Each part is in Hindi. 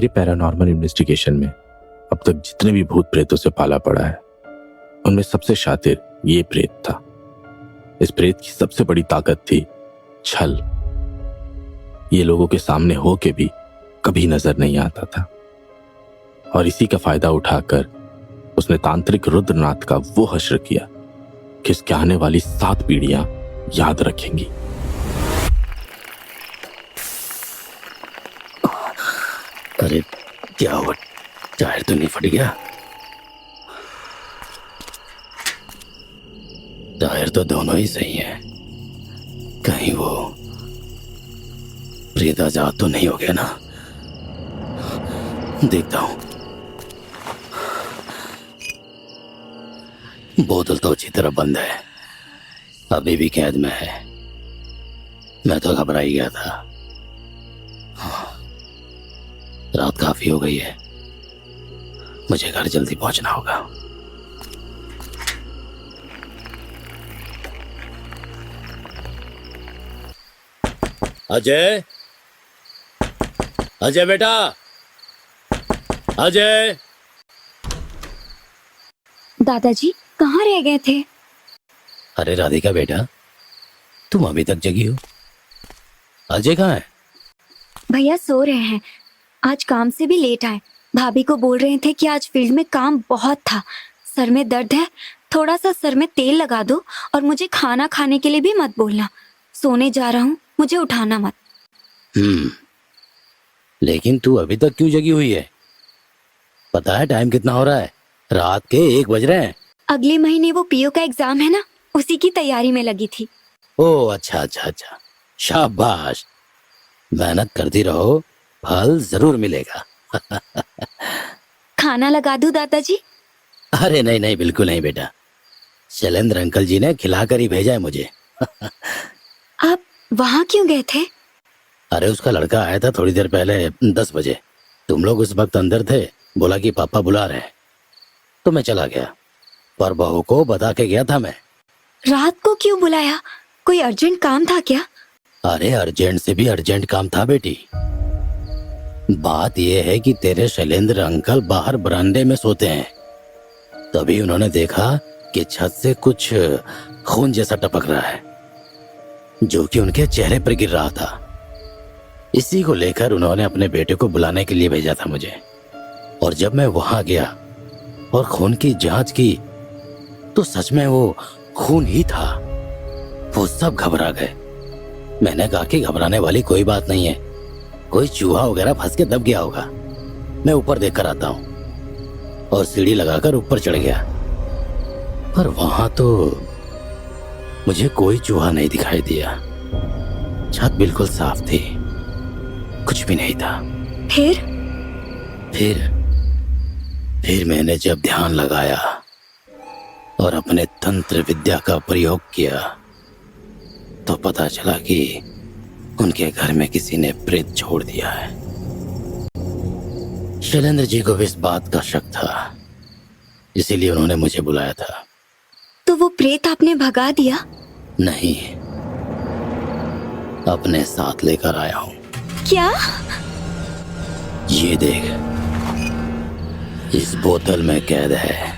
मेरे पैरानॉर्मल इन्वेस्टिगेशन में अब तक जितने भी भूत प्रेतों से पाला पड़ा है, उनमें सबसे शातिर ये प्रेत था। इस प्रेत की सबसे बड़ी ताकत थी छल। ये लोगों के सामने हो के भी कभी नजर नहीं आता था, और इसी का फायदा उठाकर उसने तांत्रिक रुद्रनाथ का वो हश्र किया कि इसके आने वाली 7 पीढ़ियां याद रखेंगी। अरे क्या हुआ, टायर तो नहीं फट गया? टायर तो दोनों ही सही है। कहीं वो प्रेत आजाद तो नहीं हो गया ना? देखता हूं। बोतल तो अच्छी तरह बंद है, अभी भी कैद में है। मैं तो घबरा ही गया था। रात काफी हो गई है, मुझे घर जल्दी पहुंचना होगा। अजय, अजय बेटा, अजय। दादाजी कहाँ रह गए थे? अरे राधिका बेटा, तुम अभी तक जगी हो? अजय कहाँ है? भैया सो रहे हैं, आज काम से भी लेट आए। भाभी को बोल रहे थे कि आज फील्ड में काम बहुत था, सर में दर्द है, थोड़ा सा सर में तेल लगा दो और मुझे खाना खाने के लिए भी मत बोलना। सोने जा रहा हूँ, मुझे उठाना मत। लेकिन तू अभी तक क्यों जगी हुई है? पता है टाइम कितना हो रहा है? रात के 1 बज रहे हैं। अगले महीने वो पीओ का एग्जाम है ना, उसी की तैयारी में लगी थी। ओह अच्छा अच्छा अच्छा, शाबाश। मेहनत करती रहो, फल जरूर मिलेगा। खाना लगा दूं दादाजी? अरे नहीं नहीं, बिल्कुल नहीं बेटा, शैलेंद्र अंकल जी ने खिलाकर ही भेजा है मुझे। आप वहाँ क्यों गए थे? अरे उसका लड़का आया था थोड़ी देर पहले, 10 बजे। तुम लोग उस वक्त अंदर थे, बोला कि पापा बुला रहे हैं, तो मैं चला गया। पर बहू को बता के गया था मैं। रात को क्यों बुलाया? कोई अर्जेंट काम था क्या? अरे अर्जेंट से भी अर्जेंट काम था बेटी। बात यह है कि तेरे शैलेंद्र अंकल बाहर बरामदे में सोते हैं, तभी उन्होंने देखा कि छत से कुछ खून जैसा टपक रहा है, जो कि उनके चेहरे पर गिर रहा था। इसी को लेकर उन्होंने अपने बेटे को बुलाने के लिए भेजा था मुझे। और जब मैं वहां गया और खून की जांच की तो सच में वो खून ही था। वो सब घबरा गए। मैंने कहा कि घबराने वाली कोई बात नहीं है, कोई चूहा वगैरह फंस के दब गया होगा, मैं ऊपर देख कर आता हूं। और सीढ़ी लगाकर ऊपर चढ़ गया, पर वहां तो मुझे कोई चूहा नहीं दिखाई दिया। छत बिल्कुल साफ थी, कुछ भी नहीं था। फिर मैंने जब ध्यान लगाया और अपने तंत्र विद्या का प्रयोग किया तो पता चला कि उनके घर में किसी ने प्रेत छोड़ दिया है। शैलेंद्र जी को भी इस बात का शक था, इसीलिए उन्होंने मुझे बुलाया था। तो वो प्रेत आपने भगा दिया? नहीं, अपने साथ लेकर आया हूं। क्या? ये देख, इस बोतल में कैद है।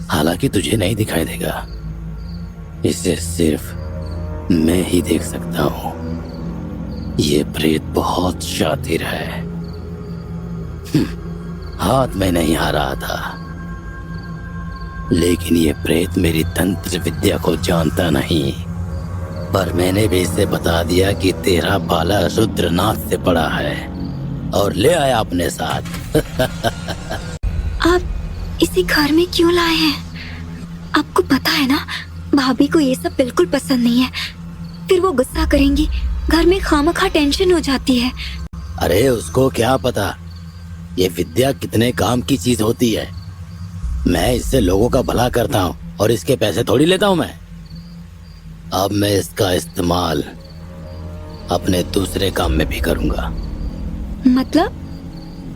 हालांकि तुझे नहीं दिखाई देगा, इसे सिर्फ मैं ही देख सकता हूं। ये प्रेत बहुत शातिर है। हाथ में नहीं आ रहा था, लेकिन ये प्रेत मेरी तंत्र विद्या को जानता नहीं। पर मैंने भी इसे बता दिया कि तेरा बाला रुद्रनाथ से पड़ा है और ले आया अपने साथ। आप इसे घर में क्यों लाए हैं? आपको पता है ना, भाभी को ये सब बिल्कुल पसंद नहीं है, फिर वो गुस्सा करेंगी, घर में खामखा टेंशन हो जाती है। अरे उसको क्या पता ये विद्या कितने काम की चीज होती है। मैं इससे लोगों का भला करता हूँ और इसके पैसे थोड़ी लेता हूँ मैं। अब मैं इसका इस्तेमाल अपने दूसरे काम में भी करूंगा। मतलब?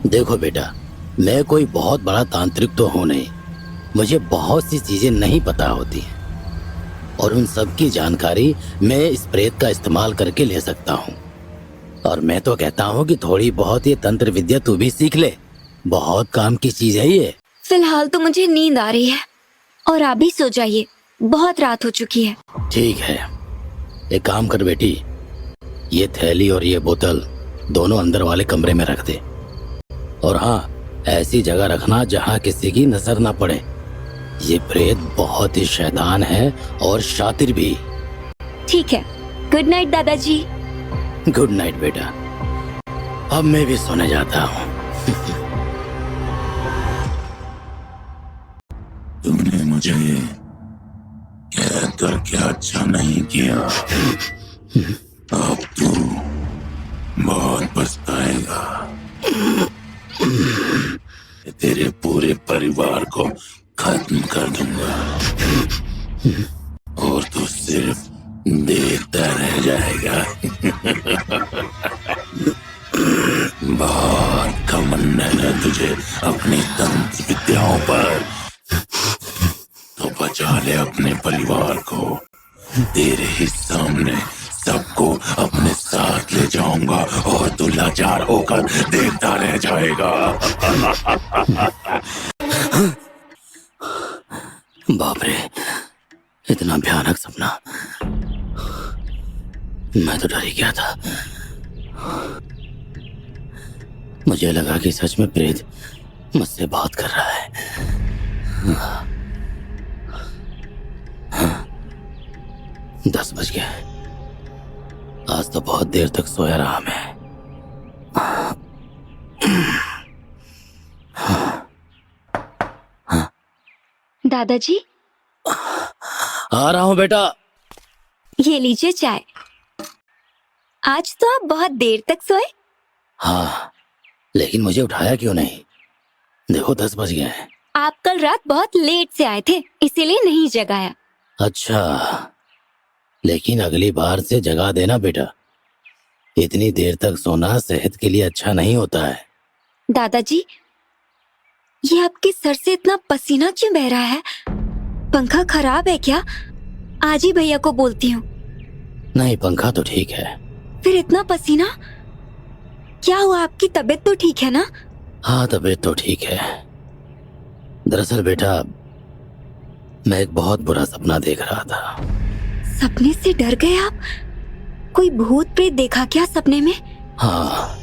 देखो बेटा, मैं कोई बहुत बड़ा तांत्रिक तो हूं नहीं, मुझे बहुत सी चीजें नहीं पता होती हैं और उन सब की जानकारी मैं इस प्रेत का इस्तेमाल करके ले सकता हूं। और मैं तो कहता हूँ कि थोड़ी बहुत ये तंत्र विद्या तू भी सीख ले, बहुत काम की चीज है ये। फिलहाल तो मुझे नींद आ रही है और आप भी सो जाइए, बहुत रात हो चुकी है। ठीक है, एक काम कर बेटी, ये थैली और ये बोतल दोनों अंदर वाले कमरे में रख दे। और हाँ, ऐसी जगह रखना जहाँ किसी की नजर ना पड़े। ये प्रेत बहुत ही शैतान है और शातिर भी। ठीक है, गुड नाइट दादाजी। गुड नाइट बेटा, अब मैं भी सोने जाता हूँ। तुमने मुझे कह करके अच्छा नहीं किया, अब तू बहुत पछताएगा। तेरे पूरे परिवार को खत्म कर दूंगा और तू सिर्फ देखता रह जाएगा। बहुत घमंड है तुझे अपनी तंत्र विद्याओं पर, तो बचा ले अपने परिवार को। तेरे ही सामने सबको अपने साथ ले जाऊंगा और तू लाचार होकर देखता रह जाएगा। बाप रे, इतना भयानक सपना, मैं तो डर ही गया था। मुझे लगा कि सच में प्रेत मुझसे बात कर रहा है। 10 बज गए, आज तो बहुत देर तक सोया रहा मैं। दादाजी, आ रहा हूं बेटा। ये लीजिए चाय। आज तो आप बहुत देर तक सोए। हाँ, लेकिन मुझे उठाया क्यों नहीं? देखो 10 बज गए हैं। आप कल रात बहुत लेट से आए थे, इसीलिए नहीं जगाया। अच्छा, लेकिन अगली बार से जगा देना बेटा। इतनी देर तक सोना सेहत के लिए अच्छा नहीं होता है। दादाजी, ये आपके सर से इतना पसीना क्यों बह रहा है? पंखा खराब है क्या? आज ही भैया को बोलती हूँ। नहीं, पंखा तो ठीक है। फिर इतना पसीना क्या हुआ? आपकी तबीयत तो ठीक है ना? हाँ, तबीयत तो ठीक है। दरअसल बेटा, मैं एक बहुत बुरा सपना देख रहा था। सपने से डर गए आप? कोई भूत प्रेत देखा क्या सपने में? हाँ,